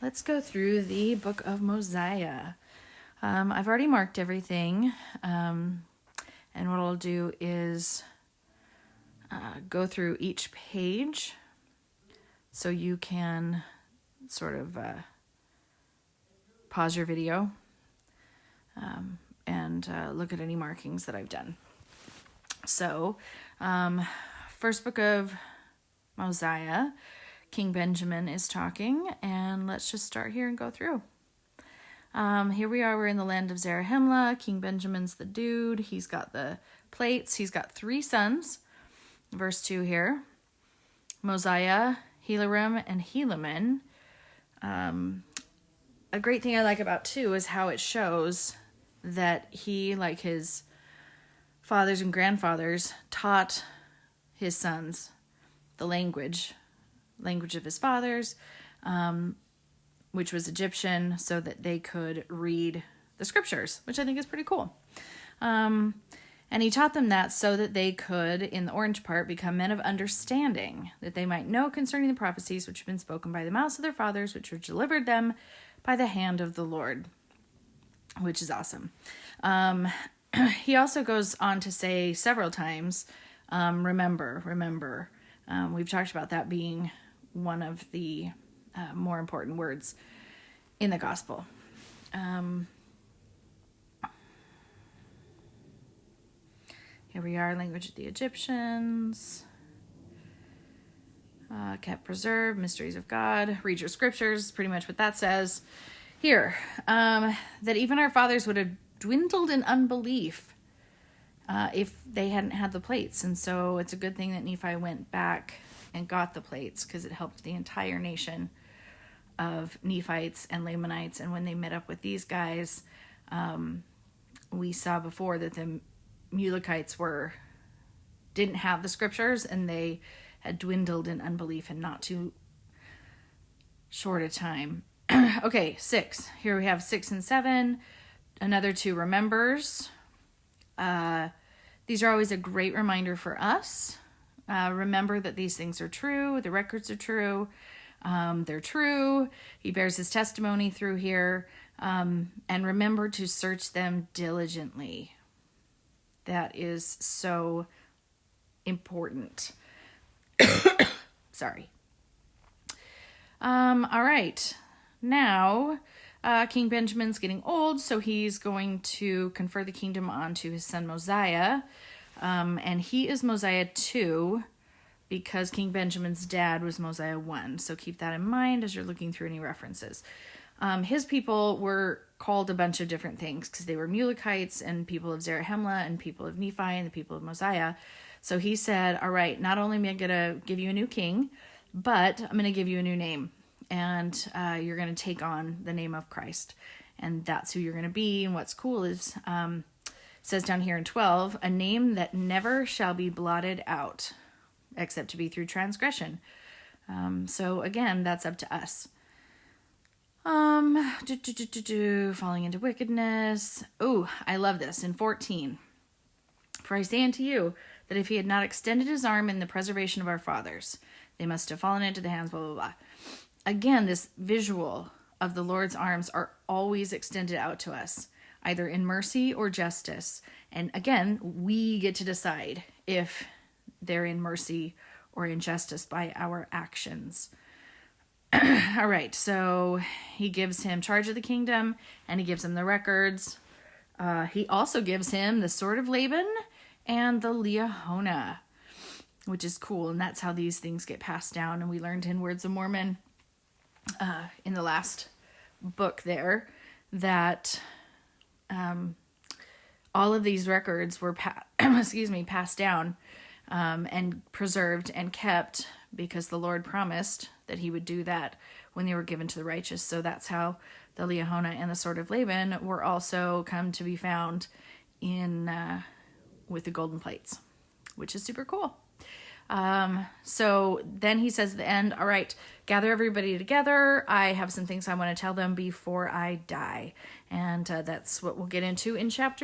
Let's go through the Book of Mosiah. I've already marked everything, and what I'll do is go through each page so you can sort of pause your video and look at any markings that I've done. So, first book of Mosiah, King Benjamin is talking, and let's just start here and go through. Here we are, we're in the land of Zarahemla. King Benjamin's the dude. He's got the plates. He's got 3 sons. Verse 2 here. Mosiah, Helarim, and Helaman. A great thing I like about 2 is how it shows that he, like his fathers and grandfathers, taught his sons the language of his fathers, which was Egyptian, so that they could read the scriptures, which I think is pretty cool. And he taught them that so that they could, in the orange part, become men of understanding, that they might know concerning the prophecies which have been spoken by the mouths of their fathers, which were delivered them by the hand of the Lord, which is awesome. He also goes on to say several times, remember. We've talked about that being one of the more important words in the gospel. Here we are, language of the Egyptians. Kept preserved, mysteries of God. Read your scriptures, pretty much what that says. Here, that even our fathers would have dwindled in unbelief if they hadn't had the plates. And so it's a good thing that Nephi went back and got the plates, because it helped the entire nation of Nephites and Lamanites. And when they met up with these guys, we saw before that the Mulekites didn't have the scriptures, and they had dwindled in unbelief in not too short a time. Okay, 6. Here we have 6 and 7. Another 2 remembers. These are always a great reminder for us. Remember that these things are true. The records are true. They're true. He bears his testimony through here. And remember to search them diligently. That is so important. Sorry. All right. Now, King Benjamin's getting old, so he's going to confer the kingdom onto his son Mosiah. And he is Mosiah 2 because King Benjamin's dad was Mosiah 1. So keep that in mind as you're looking through any references. His people were called a bunch of different things because they were Mulekites and people of Zarahemla and people of Nephi and the people of Mosiah. So he said, all right, not only am I going to give you a new king, but I'm going to give you a new name. And you're going to take on the name of Christ. And that's who you're going to be. And what's cool is, says down here in 12, a name that never shall be blotted out, except to be through transgression. So again, that's up to us. Falling into wickedness. Oh, I love this. In 14, for I say unto you that if he had not extended his arm in the preservation of our fathers, they must have fallen into the hands, blah, blah, blah. Again, this visual of the Lord's arms are always extended out to us, either in mercy or justice. And again, we get to decide if they're in mercy or in justice by our actions. All right, so he gives him charge of the kingdom, and he gives him the records. He also gives him the sword of Laban and the Liahona, which is cool, and that's how these things get passed down. And we learned in Words of Mormon in the last book there that all of these records were passed down and preserved and kept because the Lord promised that he would do that when they were given to the righteous. So that's how the Liahona and the sword of Laban were also come to be found in with the golden plates, which is super cool. So then he says at the end, all right, gather everybody together. I have some things I want to tell them before I die. And that's what we'll get into in chapter